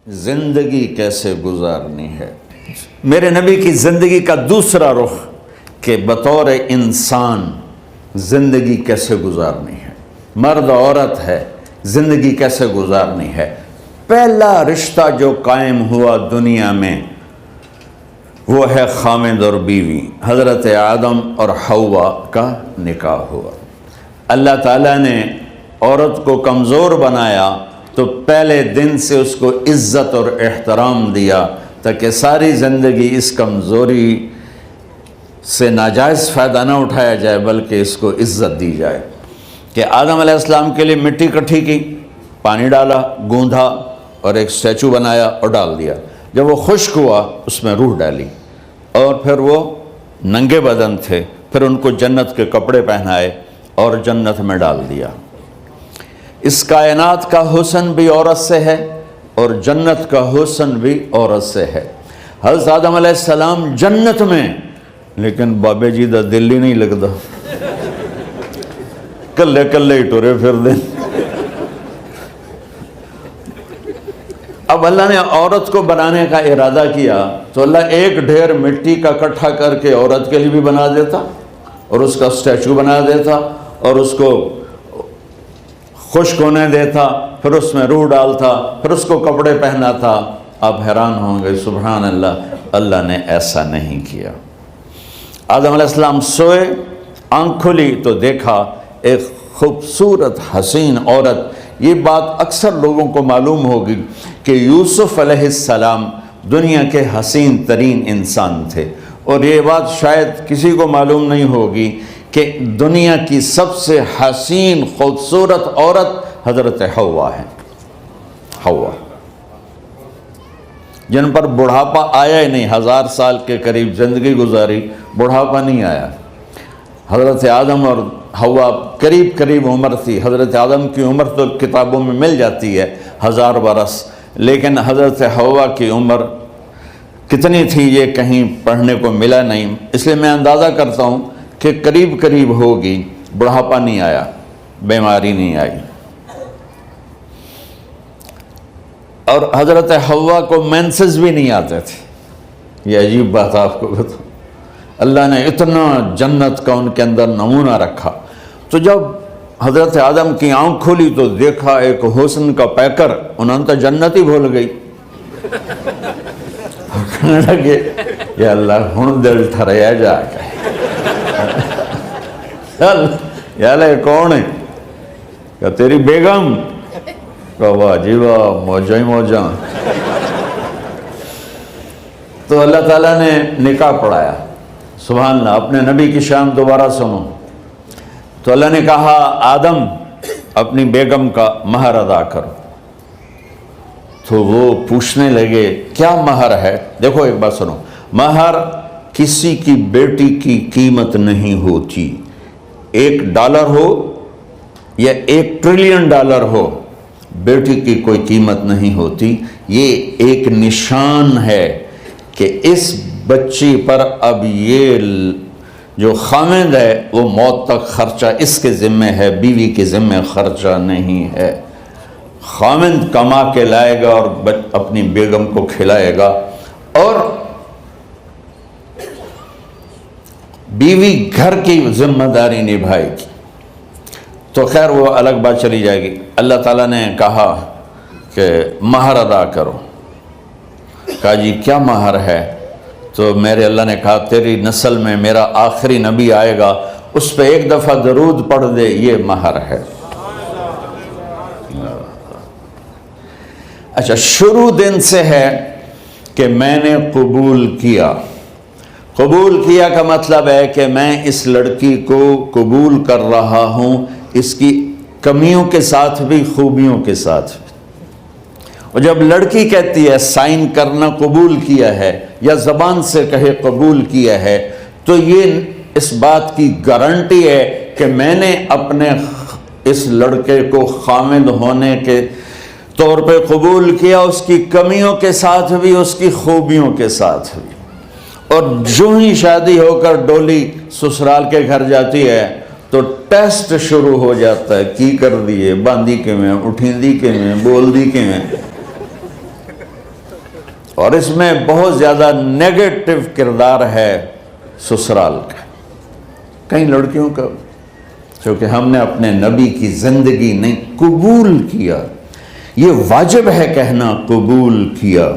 زندگی کیسے گزارنی ہے۔ میرے نبی کی زندگی کا دوسرا رخ کہ بطور انسان زندگی کیسے گزارنی ہے، مرد عورت ہے، زندگی کیسے گزارنی ہے۔ پہلا رشتہ جو قائم ہوا دنیا میں وہ ہے خامد اور بیوی، حضرت آدم اور حوا کا نکاح ہوا۔ اللہ تعالیٰ نے عورت کو کمزور بنایا تو پہلے دن سے اس کو عزت اور احترام دیا تاکہ ساری زندگی اس کمزوری سے ناجائز فائدہ نہ اٹھایا جائے بلکہ اس کو عزت دی جائے۔ کہ آدم علیہ السلام کے لیے مٹی اکٹھی کی، پانی ڈالا، گوندھا اور ایک اسٹیچو بنایا اور ڈال دیا۔ جب وہ خشک ہوا اس میں روح ڈالی اور پھر وہ ننگے بدن تھے، پھر ان کو جنت کے کپڑے پہنائے اور جنت میں ڈال دیا۔ اس کائنات کا حسن بھی عورت سے ہے اور جنت کا حسن بھی عورت سے ہے۔ حضرت آدم علیہ السلام جنت میں، لیکن بابے جی دا دل ہی نہیں لگتا، کلے کلے ہی ٹورے پھر دیں۔ اب اللہ نے عورت کو بنانے کا ارادہ کیا تو اللہ ایک ڈھیر مٹی کا اکٹھا کر کے عورت کے لیے بھی بنا دیتا اور اس کا اسٹیچو بنا دیتا اور اس کو خشک ہونے دیتا، پھر اس میں روح ڈالتا، پھر اس کو کپڑے پہناتا۔ آپ حیران ہوں گے، سبحان اللہ، اللہ نے ایسا نہیں کیا۔ آدم علیہ السلام سوئے، آنکھ کھلی تو دیکھا ایک خوبصورت حسین عورت۔ یہ بات اکثر لوگوں کو معلوم ہوگی کہ یوسف علیہ السلام دنیا کے حسین ترین انسان تھے، اور یہ بات شاید کسی کو معلوم نہیں ہوگی کہ دنیا کی سب سے حسین خوبصورت عورت حضرت حوا ہے۔ حوا جن پر بڑھاپا آیا ہی نہیں، 1000 سال کے قریب زندگی گزاری، بڑھاپا نہیں آیا۔ حضرت آدم اور حوا قریب قریب عمر تھی۔ حضرت آدم کی عمر تو کتابوں میں مل جاتی ہے 1000 برس، لیکن حضرت حوا کی عمر کتنی تھی یہ کہیں پڑھنے کو ملا نہیں، اس لیے میں اندازہ کرتا ہوں کہ قریب قریب ہوگی۔ بڑھاپا نہیں آیا، بیماری نہیں آئی۔ اور حضرت حوا کو مینسز بھی نہیں آتے تھے۔ یہ عجیب بات آپ کو بتاؤں، اللہ نے اتنا جنت کا ان کے اندر نمونہ رکھا۔ تو جب حضرت آدم کی آنکھ کھولی تو دیکھا ایک حسن کا پیکر، انہوں نے تو جنت ہی بھول گئی۔ کہنے لگے یا اللہ ہن دل ٹھریا جا کے، یا اللہ کون ہے؟ کہ تیری بیگم۔ کہ واہ جی واہ، موجاں ہی موجاں۔ تو اللہ تعالیٰ نے نکاح پڑھایا۔ سبحان اللہ، اپنے نبی کی شان دوبارہ سنو۔ تو اللہ نے کہا آدم اپنی بیگم کا مہر ادا کرو۔ تو وہ پوچھنے لگے کیا مہر ہے؟ دیکھو ایک بات سنو، مہر کسی کی بیٹی کی قیمت نہیں ہوتی۔ $1 ہو یا $1 ٹریلین ہو، بیٹی کی کوئی قیمت نہیں ہوتی۔ یہ ایک نشان ہے کہ اس بچی پر اب یہ جو خامد ہے وہ موت تک خرچہ اس کے ذمہ ہے، بیوی کے ذمہ خرچہ نہیں ہے۔ خامد کما کے لائے گا اور اپنی بیگم کو کھلائے گا، اور بیوی گھر کی ذمہ داری نبھائے گی۔ تو خیر وہ الگ بات چلی جائے گی۔ اللہ تعالیٰ نے کہا کہ مہر ادا کرو۔ کہا جی کیا مہر ہے؟ تو میرے اللہ نے کہا تیری نسل میں میرا آخری نبی آئے گا، اس پہ ایک دفعہ درود پڑھ دے، یہ مہر ہے۔ اچھا، شروع دن سے ہے کہ میں نے قبول کیا۔ قبول کیا کا مطلب ہے کہ میں اس لڑکی کو قبول کر رہا ہوں، اس کی کمیوں کے ساتھ بھی خوبیوں کے ساتھ بھی۔ اور جب لڑکی کہتی ہے سائن کرنا قبول کیا ہے، یا زبان سے کہے قبول کیا ہے، تو یہ اس بات کی گارنٹی ہے کہ میں نے اپنے اس لڑکے کو خامد ہونے کے طور پہ قبول کیا، اس کی کمیوں کے ساتھ بھی، اس کی خوبیوں کے ساتھ بھی۔ اور جو ہی شادی ہو کر ڈولی سسرال کے گھر جاتی ہے تو ٹیسٹ شروع ہو جاتا ہے، کی کر دیے، باندھی کے میں، اٹھیں دی کے میں، بول دی کے میں۔ اور اس میں بہت زیادہ نیگیٹو کردار ہے سسرال کا، کئی لڑکیوں کا، چونکہ ہم نے اپنے نبی کی زندگی نہیں قبول کیا۔ یہ واجب ہے کہنا قبول کیا،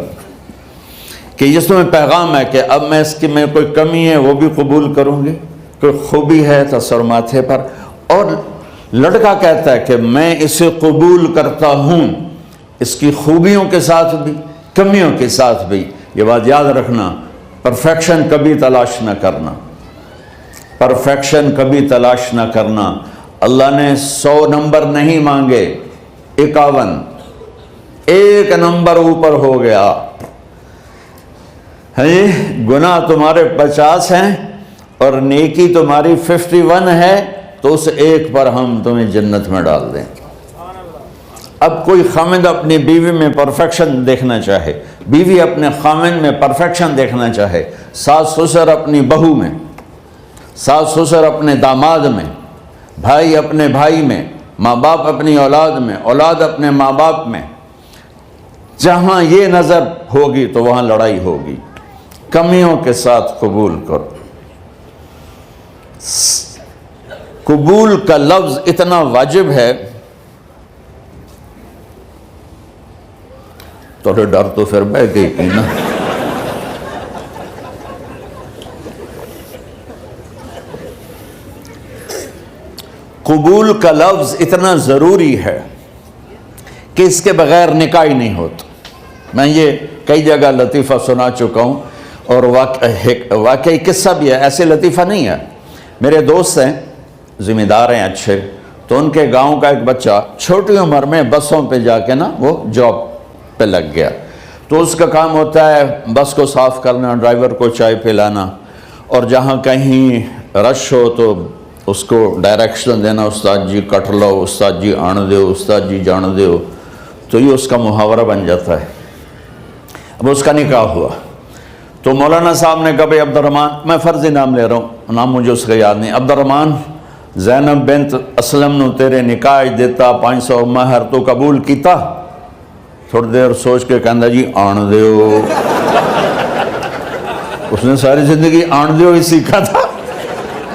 کہ جس میں پیغام ہے کہ اب میں اس کی میں کوئی کمی ہے وہ بھی قبول کروں گی، کوئی خوبی ہے تو سر ماتھے پر، اور لڑکا کہتا ہے کہ میں اسے قبول کرتا ہوں، اس کی خوبیوں کے ساتھ بھی کمیوں کے ساتھ بھی۔ یہ بات یاد رکھنا، پرفیکشن کبھی تلاش نہ کرنا، پرفیکشن کبھی تلاش نہ کرنا۔ اللہ نے 100 نمبر نہیں مانگے، 51، ایک نمبر اوپر ہو گیا۔ گناہ تمہارے 50 ہیں اور نیکی تمہاری 51 ہے، تو اس ایک پر ہم تمہیں جنت میں ڈال دیں۔ اب کوئی خامند اپنی بیوی میں پرفیکشن دیکھنا چاہے، بیوی اپنے خامند میں پرفیکشن دیکھنا چاہے، ساس سسر اپنی بہو میں، ساس سسر اپنے داماد میں، بھائی اپنے بھائی میں، ماں باپ اپنی اولاد میں، اولاد اپنے ماں باپ میں، جہاں یہ نظر ہوگی تو وہاں لڑائی ہوگی۔ کمیوں کے ساتھ قبول کرو۔ قبول کا لفظ اتنا واجب ہے، تو ڈر تو پھر بہ گئی تھی نا۔ قبول کا لفظ اتنا ضروری ہے کہ اس کے بغیر نکاح ہی نہیں ہوتا۔ میں یہ کئی جگہ لطیفہ سنا چکا ہوں، اور واقعی قصہ بھی ہے، ایسے لطیفہ نہیں ہے۔ میرے دوست ہیں، ذمہ دار ہیں اچھے، تو ان کے گاؤں کا ایک بچہ چھوٹی عمر میں بسوں پہ جا کے نا وہ جاب پہ لگ گیا، تو اس کا کام ہوتا ہے بس کو صاف کرنا، ڈرائیور کو چائے پلانا، اور جہاں کہیں رش ہو تو اس کو ڈائریکشن دینا، استاد جی کٹ لو، استاد جی آن دیو، استاد جی جان دیو، تو یہ اس کا محاورہ بن جاتا ہے۔ اب اس کا نکاح ہوا تو مولانا صاحب نے کہا بھائی عبد الرحمن، میں فرضی نام لے رہا ہوں، نام مجھے اس کا یاد نہیں، عبد الرحمن زینب بنت اسلم نو تیرے نکاح دیتا 500 مہر تو قبول کیتا؟ تھوڑی دیر سوچ کے کہندا جی آن دیو۔ اس نے ساری زندگی آن دیو ہی سیکھا تھا،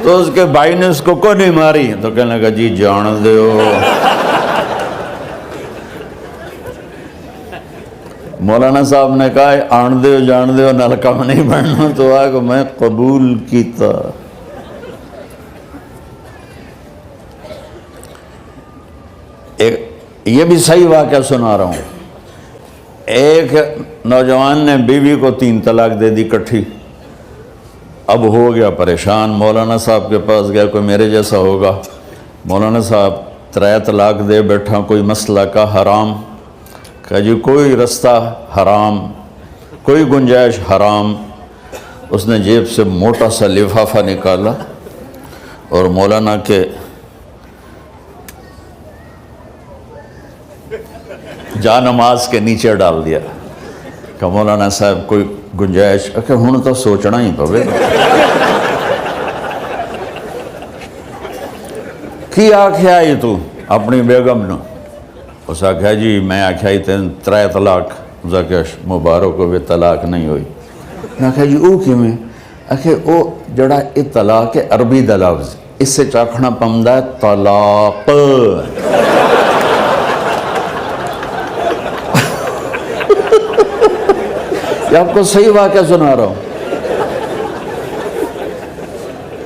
تو اس کے بھائی نے اس کو کوئی نہیں ماری، تو کہنے لگا جی جان دیو۔ مولانا صاحب نے کہا آن دیو جان دیو نال کم نہیں بننا، تو آگے میں قبول کیتا۔ یہ بھی صحیح واقعہ سنا رہا ہوں۔ ایک نوجوان نے بیوی کو 3 طلاق دے دی کٹھی، اب ہو گیا پریشان، مولانا صاحب کے پاس گیا، کوئی میرے جیسا ہوگا، مولانا صاحب 3 طلاق دے بیٹھا، کوئی مسئلہ کا حرام؟ کہا جی کوئی رستہ حرام، کوئی گنجائش حرام۔ اس نے جیب سے موٹا سا لفافہ نکالا اور مولانا کے جا نماز کے نیچے ڈال دیا کہ مولانا صاحب کوئی گنجائش؟ کہ ہوں تو سوچنا ہی پوے کی آکھیا یہ تو اپنی بیگم نو؟ اس آکھیا جی میں آکھیا ہی 3 طلاق، اس آکھیا مبارک ہوئے طلاق نہیں ہوئی۔ میں آکھیا جی او کی میں؟ آکھیا او جڑا یہ طلاق ہے عربی دا لفظ، اس سے چاکھنا پمدا ہے طلاق۔ یہ آپ کو صحیح واقعہ سنا رہا ہوں۔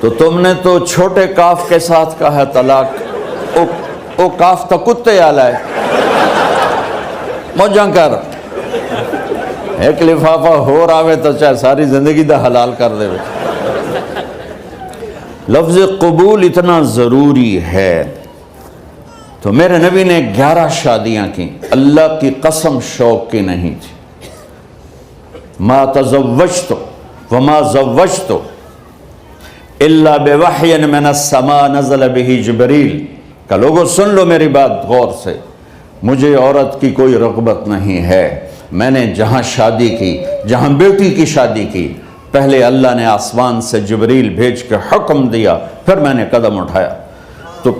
تو تم نے تو چھوٹے کاف کے ساتھ کہا ہے طلاق، او کاف تا کتے آلہ ہے، موجاں کر، ایک لفافہ ہو راوے تو چاہے ساری زندگی دا حلال کر دے۔ لفظ قبول اتنا ضروری ہے۔ تو میرے نبی نے 11 شادیاں کی، اللہ کی قسم شوق کی نہیں تھی۔ ما تزوجت وما زوجت الا بوحی من السماء نزل به جبریل۔ کہ لوگوں سن لو میری بات غور سے، مجھے عورت کی کوئی رغبت نہیں ہے، میں نے جہاں شادی کی، جہاں بیٹی کی شادی کی، پہلے اللہ نے آسمان سے جبریل بھیج کے حکم دیا، پھر میں نے قدم اٹھایا۔ تو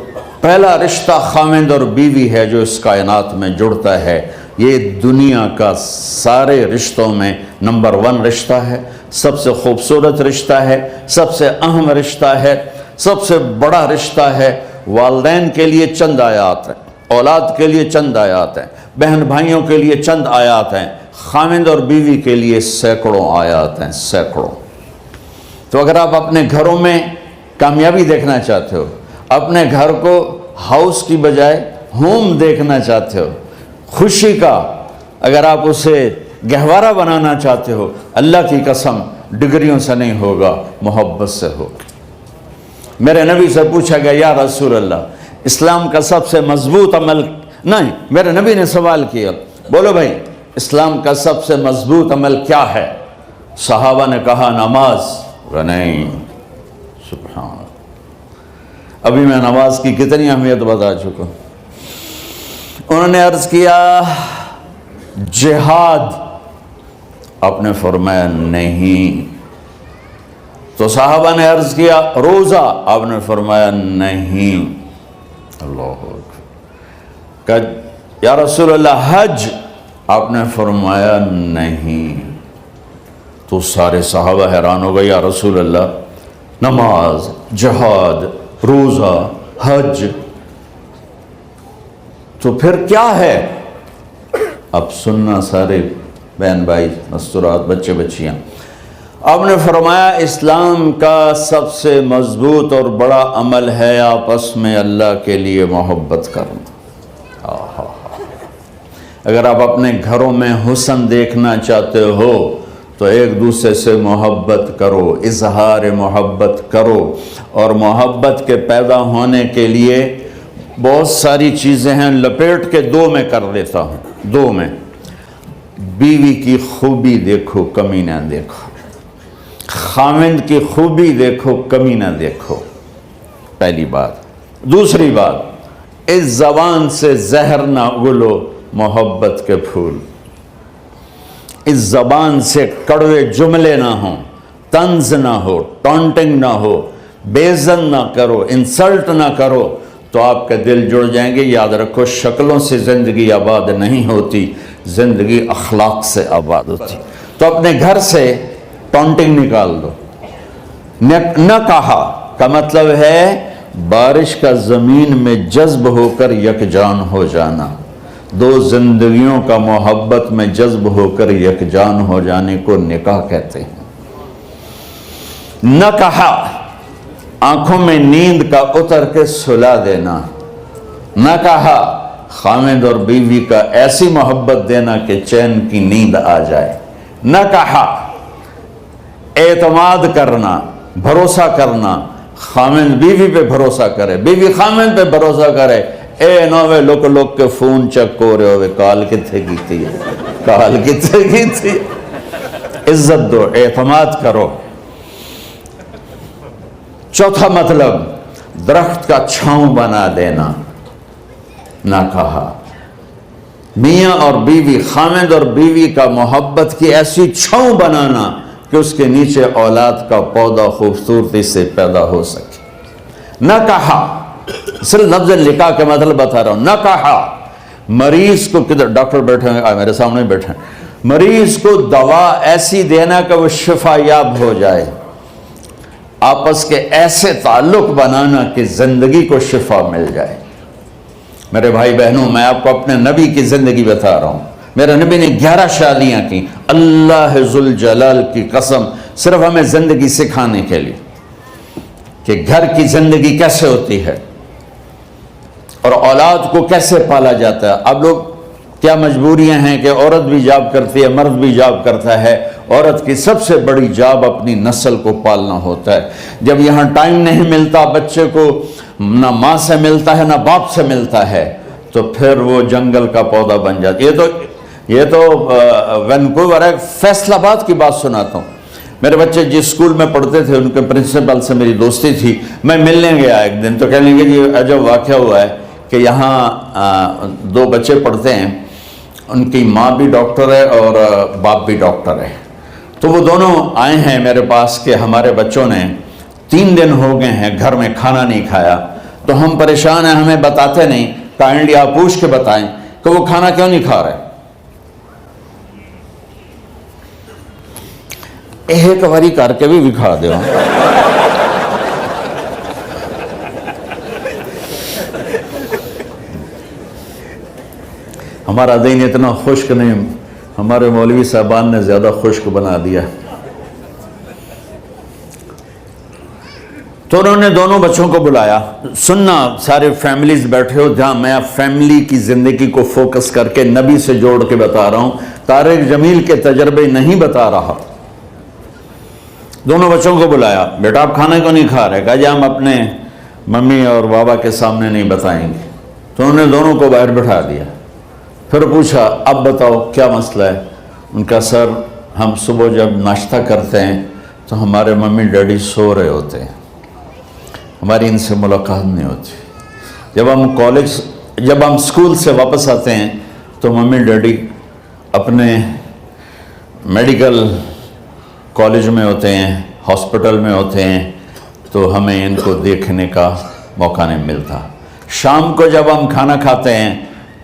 پہلا رشتہ خامند اور بیوی ہے جو اس کائنات میں جڑتا ہے، یہ دنیا کا سارے رشتوں میں نمبر 1 رشتہ ہے، سب سے خوبصورت رشتہ ہے، سب سے اہم رشتہ ہے، سب سے بڑا رشتہ ہے۔ والدین کے لیے چند آیات ہیں، اولاد کے لیے چند آیات ہیں، بہن بھائیوں کے لیے چند آیات ہیں، خاوند اور بیوی کے لیے سینکڑوں آیات ہیں، سینکڑوں۔ تو اگر آپ اپنے گھروں میں کامیابی دیکھنا چاہتے ہو، اپنے گھر کو ہاؤس کی بجائے ہوم دیکھنا چاہتے ہو، خوشی کا اگر آپ اسے گہوارہ بنانا چاہتے ہو، اللہ کی قسم ڈگریوں سے نہیں ہوگا، محبت سے ہوگا۔ میرے نبی سے پوچھا گیا یا رسول اللہ اسلام کا سب سے مضبوط عمل، نہیں، میرے نبی نے سوال کیا، بولو بھائی اسلام کا سب سے مضبوط عمل کیا ہے؟ صحابہ نے کہا نماز۔ نہیں، سبحان اللہ، ابھی میں نماز کی کتنی اہمیت بتا چکا ہوں۔ انہوں نے عرض کیا جہاد، آپ نے فرمایا نہیں۔ تو صحابہ نے عرض کیا روزہ، آپ نے فرمایا نہیں۔ اللہ اکبر۔ کہ یا رسول اللہ حج، آپ نے فرمایا نہیں۔ تو سارے صحابہ حیران ہو گئے، یا رسول اللہ نماز، جہاد، روزہ، حج، تو پھر کیا ہے؟ اب سننا سارے بہن بھائی، مستورات، بچے بچیاں، آپ نے فرمایا اسلام کا سب سے مضبوط اور بڑا عمل ہے آپس میں اللہ کے لیے محبت کرنا۔ اگر آپ اپنے گھروں میں حسن دیکھنا چاہتے ہو تو ایک دوسرے سے محبت کرو، اظہار محبت کرو، اور محبت کے پیدا ہونے کے لیے بہت ساری چیزیں ہیں، لپیٹ کے 2 میں کر لیتا ہوں، 2 میں۔ بیوی کی خوبی دیکھو، کمی نہ دیکھو، خاوند کی خوبی دیکھو، کمی نہ دیکھو، پہلی بات۔ دوسری بات، اس زبان سے زہر نہ اگلو محبت کے پھول، اس زبان سے کڑوے جملے نہ ہوں، طنز نہ ہو، ٹانٹنگ نہ ہو، بےعزت نہ کرو، انسلٹ نہ کرو، تو آپ کے دل جڑ جائیں گے۔ یاد رکھو شکلوں سے زندگی آباد نہیں ہوتی، زندگی اخلاق سے آباد ہوتی۔ تو اپنے گھر سے ٹانٹنگ نکال دو۔ نہ کہا کا مطلب ہے بارش کا زمین میں جذب ہو کر یکجان ہو جانا، 2 زندگیوں کا محبت میں جذب ہو کر یکجان ہو جانے کو نکاح کہتے ہیں۔ نہ کہا آنکھوں میں نیند کا اتر کے سلا دینا، نہ کہا خاوند اور بیوی کا ایسی محبت دینا کہ چین کی نیند آ جائے، نہ کہا اعتماد کرنا، بھروسہ کرنا، خاوند بیوی پہ بھروسہ کرے، بیوی خاوند پہ بھروسہ کرے۔ اے نوے لوک کے فون چیک ہو رہے ہوئے، کال کتنے کی ہے، کال کتنے کی تھی۔ عزت دو، اعتماد کرو۔ چوتھا مطلب درخت کا چھاؤں بنا دینا، نہ کہا میاں اور بیوی، خاوند اور بیوی کا محبت کی ایسی چھاؤں بنانا کہ اس کے نیچے اولاد کا پودا خوبصورتی سے پیدا ہو سکے۔ نہ کہا، صرف لفظ نکاح کے مطلب بتا رہا ہوں، نہ کہا مریض کو، کدھر ڈاکٹر بیٹھے ہیں، میرے سامنے بیٹھے ہیں، مریض کو دوا ایسی دینا کہ وہ شفا یاب ہو جائے، آپس کے ایسے تعلق بنانا کہ زندگی کو شفا مل جائے۔ میرے بھائی بہنوں، میں آپ کو اپنے نبی کی زندگی بتا رہا ہوں۔ میرے نبی نے 11 شادیاں کی، اللہ ذوالجلال کی قسم، صرف ہمیں زندگی سکھانے کے لیے کہ گھر کی زندگی کیسے ہوتی ہے اور اولاد کو کیسے پالا جاتا ہے۔ اب لوگ کیا مجبوریاں ہیں کہ عورت بھی جاب کرتی ہے، مرد بھی جاب کرتا ہے۔ عورت کی سب سے بڑی جاب اپنی نسل کو پالنا ہوتا ہے۔ جب یہاں ٹائم نہیں ملتا بچے کو، نہ ماں سے ملتا ہے نہ باپ سے ملتا ہے، تو پھر وہ جنگل کا پودا بن جاتا ہے۔ یہ تو وینکوور ہے، فیصل آباد کی بات سناتا ہوں۔ میرے بچے جس اسکول میں پڑھتے تھے ان کے پرنسپل سے میری دوستی تھی، میں ملنے گیا ایک دن، تو کہنے لگے جی عجب واقعہ ہوا ہے کہ یہاں 2 بچے پڑھتے ہیں، ان کی ماں بھی ڈاکٹر ہے اور باپ بھی ڈاکٹر ہے، تو وہ دونوں آئے ہیں میرے پاس کہ ہمارے بچوں نے 3 دن ہو گئے ہیں گھر میں کھانا نہیں کھایا، تو ہم پریشان ہیں، ہمیں بتاتے نہیں، کائنڈلی آپ پوچھ کے بتائیں کہ وہ کھانا کیوں نہیں کھا رہے۔ ایک باری کر کے بھی دکھا دو. ہمارا دین اتنا خشک نہیں، ہمارے مولوی صاحبان نے زیادہ خشک بنا دیا. تو انہوں نے دونوں بچوں کو بلایا. سننا، سارے فیملیز بیٹھے ہو جہاں میں فیملی کی زندگی کو فوکس کر کے نبی سے جوڑ کے بتا رہا ہوں، طارق جمیل کے تجربے نہیں بتا رہا. دونوں بچوں کو بلایا. بیٹا آپ کھانے کو نہیں کھا رہے؟ کہا جی ہم اپنے ممی اور بابا کے سامنے نہیں بتائیں گے. تو انہوں نے دونوں کو باہر بٹھا دیا. پھر پوچھا اب بتاؤ کیا مسئلہ ہے؟ ان کا سر ہم صبح جب ناشتہ کرتے ہیں تو ہمارے ممی ڈیڈی سو رہے ہوتے ہیں، ہماری ان سے ملاقات نہیں ہوتی. جب ہم اسکول سے واپس آتے ہیں تو ممی ڈیڈی اپنے میڈیکل کالج میں ہوتے ہیں، ہاسپٹل میں ہوتے ہیں، تو ہمیں ان کو دیکھنے کا موقع نہیں ملتا. شام کو جب ہم کھانا کھاتے ہیں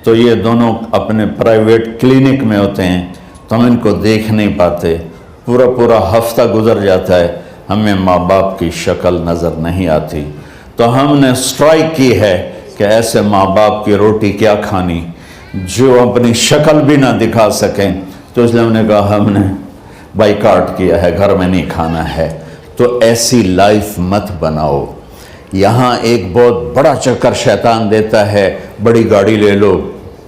تو یہ دونوں اپنے پرائیویٹ کلینک میں ہوتے ہیں، تو ہم ان کو دیکھ نہیں پاتے. پورا ہفتہ گزر جاتا ہے، ہمیں ماں باپ کی شکل نظر نہیں آتی. تو ہم نے سٹرائک کی ہے کہ ایسے ماں باپ کی روٹی کیا کھانی جو اپنی شکل بھی نہ دکھا سکیں. تو اس لیے ہم نے کہا ہم نے بائیکاٹ کیا ہے، گھر میں نہیں کھانا ہے. تو ایسی لائف مت بناؤ. یہاں ایک بہت بڑا چکر شیطان دیتا ہے، بڑی گاڑی لے لو،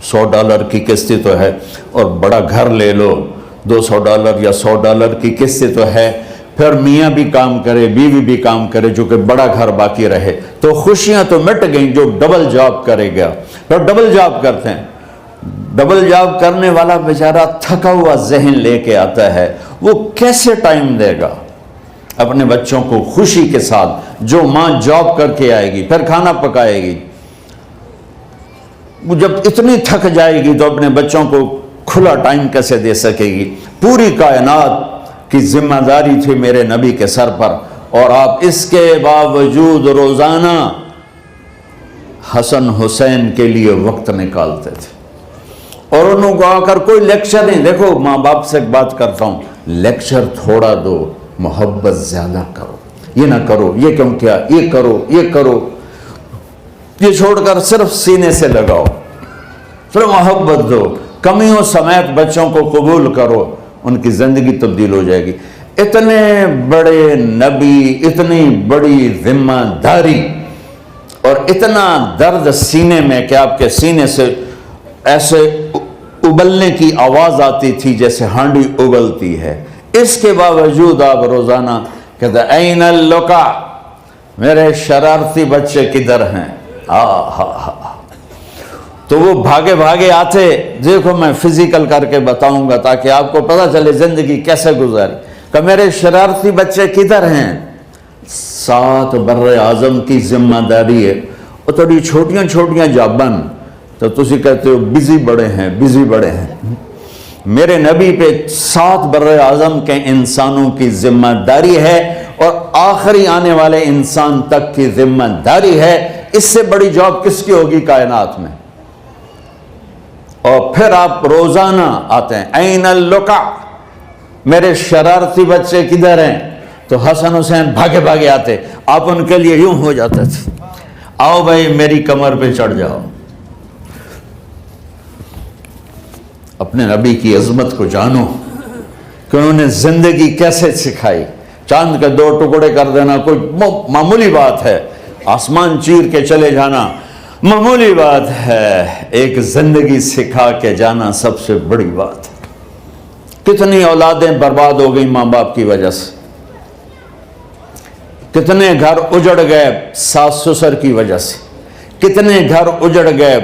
$100 کی قسط تو ہے، اور بڑا گھر لے لو، $200 یا $100 کی قسط تو ہے. پھر میاں بھی کام کرے، بیوی بھی کام کرے، جو کہ بڑا گھر باقی رہے، تو خوشیاں تو مٹ گئیں. جو ڈبل جاب کرے گا، پھر ڈبل جاب کرتے ہیں. ڈبل جاب کرنے والا بیچارہ تھکا ہوا ذہن لے کے آتا ہے، وہ کیسے ٹائم دے گا اپنے بچوں کو خوشی کے ساتھ؟ جو ماں جاب کر کے آئے گی پھر کھانا پکائے گی، وہ جب اتنی تھک جائے گی تو اپنے بچوں کو کھلا ٹائم کیسے دے سکے گی؟ پوری کائنات کی ذمہ داری تھی میرے نبی کے سر پر، اور آپ اس کے باوجود روزانہ حسن حسین کے لیے وقت نکالتے تھے. اور انہوں کو آ کر کوئی لیکچر نہیں. دیکھو ماں باپ سے ایک بات کرتا ہوں، لیکچر تھوڑا دو، محبت زیادہ کرو. یہ نہ کرو، یہ کیوں کیا، یہ کرو، یہ کرو، یہ چھوڑ کر صرف سینے سے لگاؤ، صرف محبت دو. کمیوں سمیت بچوں کو قبول کرو، ان کی زندگی تبدیل ہو جائے گی. اتنے بڑے نبی، اتنی بڑی ذمہ داری، اور اتنا درد سینے میں کہ آپ کے سینے سے ایسے ابلنے کی آواز آتی تھی جیسے ہانڈی ابلتی ہے. اس کے باوجود آپ روزانہ کہتے این اللقا، میرے شرارتی بچے کدھر ہیں؟ تو وہ بھاگے بھاگے آتے. دیکھو میں فزیکل کر کے بتاؤں گا تاکہ آپ کو پتہ چلے زندگی کیسے گزاری. کہ میرے شرارتی بچے کدھر ہیں؟ 7 بر اعظم کی ذمہ داری ہے. اور تھوڑی چھوٹیاں جابن تو تسی کہتے ہو بزی بڑے ہیں، بزی بڑے ہیں. میرے نبی پہ 7 بر اعظم کے انسانوں کی ذمہ داری ہے، اور آخری آنے والے انسان تک کی ذمہ داری ہے. اس سے بڑی جاب کس کی ہوگی کائنات میں؟ اور پھر آپ روزانہ آتے ہیں این اللقا، میرے شرارتی بچے کدھر ہیں؟ تو حسن حسین بھاگے بھاگے آتے. آپ ان کے لیے یوں ہو جاتے تھے، آؤ بھائی میری کمر پہ چڑھ جاؤ. اپنے نبی کی عظمت کو جانو کہ انہوں نے زندگی کیسے سکھائی. چاند کے 2 ٹکڑے کر دینا کوئی معمولی بات ہے، آسمان چیر کے چلے جانا معمولی بات ہے، ایک زندگی سکھا کے جانا سب سے بڑی بات ہے. کتنی اولادیں برباد ہو گئی ماں باپ کی وجہ سے، کتنے گھر اجڑ گئے ساس سسر کی وجہ سے، کتنے گھر اجڑ گئے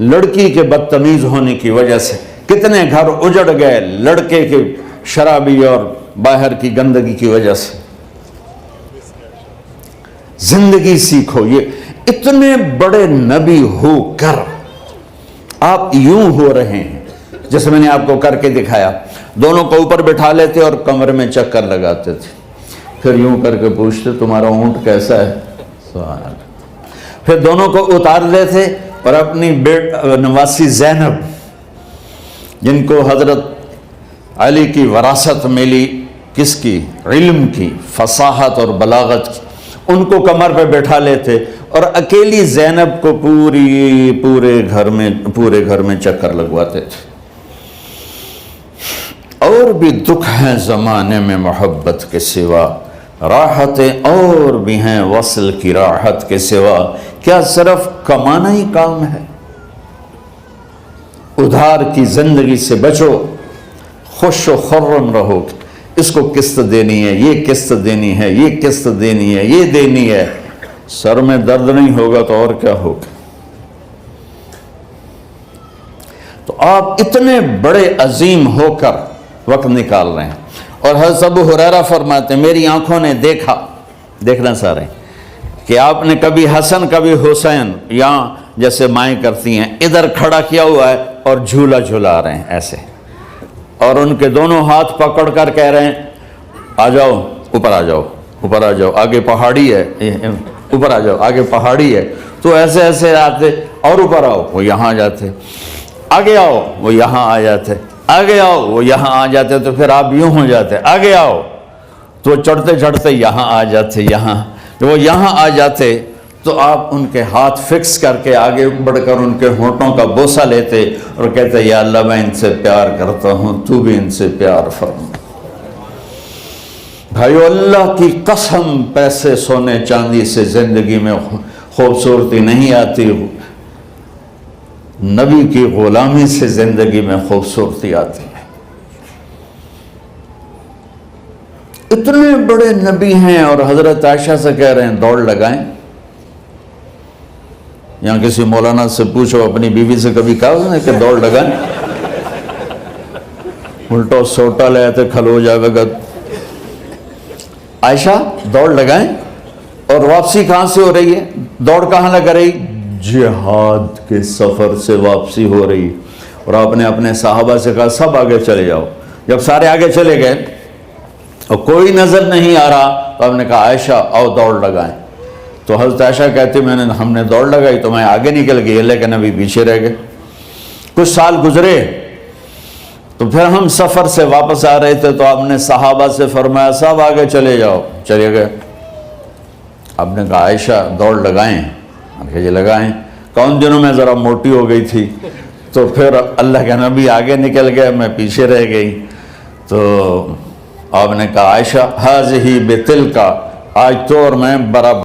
لڑکی کے بدتمیز ہونے کی وجہ سے، کتنے گھر اجڑ گئے لڑکے کے شرابی اور باہر کی گندگی کی وجہ سے. زندگی سیکھو. یہ اتنے بڑے نبی ہو کر آپ یوں ہو رہے ہیں جیسے میں نے آپ کو کر کے دکھایا. دونوں کو اوپر بٹھا لیتے اور کمرے میں چکر لگاتے تھے، پھر یوں کر کے پوچھتے تمہارا اونٹ کیسا ہے؟ سوال. پھر دونوں کو اتار لیتے اور اپنی نواسی زینب، جن کو حضرت علی کی وراثت ملی کس کی؟ علم کی، فصاحت اور بلاغت کی، ان کو کمر پہ بٹھا لیتے اور اکیلی زینب کو پورے گھر میں چکر لگواتے تھے۔ اور بھی دکھ ہیں زمانے میں محبت کے سوا، راحتیں اور بھی ہیں وصل کی راحت کے سوا، کیا صرف کمانا ہی کام ہے؟ ادھار کی زندگی سے بچو، خوش و خرم رہو، اس کو قسط دینی ہے، یہ قسط دینی ہے، یہ قسط دینی ہے، یہ دینی ہے، سر میں درد نہیں ہوگا تو اور کیا ہوگا؟ تو آپ اتنے بڑے عظیم ہو کر وقت نکال رہے ہیں۔ اور حضرت ابو ہریرہ فرماتے ہیں میری آنکھوں نے دیکھنا سارے کہ آپ نے کبھی حسن کبھی حسین یہاں جیسے مائیں کرتی ہیں ادھر کھڑا کیا ہوا ہے اور جھولا جھولا رہے ہیں ایسے، اور ان کے دونوں ہاتھ پکڑ کر کہہ رہے ہیں آ جاؤ اوپر آ جاؤ، اوپر آ جاؤ، آگے پہاڑی ہے، اوپر آ جاؤ، آگے پہاڑی ہے، تو ایسے ایسے آتے، اور اوپر آؤ، وہ یہاں آ جاتے، آگے آؤ، وہ یہاں آ جاتے، آگے آؤ، وہ یہاں آ جاتے، تو پھر آپ یوں ہو جاتے، آگے آؤ، تو چڑھتے چڑھتے یہاں آ جاتے، یہاں وہ یہاں آ جاتے، تو آپ ان کے ہاتھ فکس کر کے آگے بڑھ کر ان کے ہونٹوں کا بوسہ لیتے اور کہتے یا اللہ میں ان سے پیار کرتا ہوں، تو بھی ان سے پیار فرما۔ بھائیو اللہ کی قسم، پیسے سونے چاندی سے زندگی میں خوبصورتی نہیں آتی، نبی کی غلامی سے زندگی میں خوبصورتی آتی ہے۔ اتنے بڑے نبی ہیں اور حضرت عائشہ سے کہہ رہے ہیں دوڑ لگائیں۔ یہاں کسی مولانا سے پوچھو اپنی بیوی سے کبھی کہا اس نے کہ دوڑ لگائیں؟ الٹا سوٹا لے تے کھلو جاوے گا۔ عائشہ دوڑ لگائیں، اور واپسی کہاں سے ہو رہی ہے؟ دوڑ کہاں لگ رہی؟ جہاد کے سفر سے واپسی ہو رہی، اور آپ نے اپنے صحابہ سے کہا سب آگے چلے جاؤ۔ جب سارے آگے چلے گئے اور کوئی نظر نہیں آ رہا تو آپ نے کہا عائشہ آؤ دوڑ لگائیں، تو حضرت عائشہ کہتے ہم نے دوڑ لگائی تو میں آگے نکل گئی لیکن ابھی پیچھے رہ گئے۔ کچھ سال گزرے تو پھر ہم سفر سے واپس آ رہے تھے تو آپ نے صحابہ سے فرمایا سب آگے چلے جاؤ، چلے گئے۔ آپ نے کہا عائشہ دوڑ لگائیں؟ کہ جی لگائیں۔ کون دنوں میں ذرا موٹی ہو گئی تھی تو پھر اللہ کے نبی آگے نکل گئے، میں پیچھے رہ گئی، تو آپ نے کہا عائشہ ہاذہ بتلک، آج تو اور میں برابر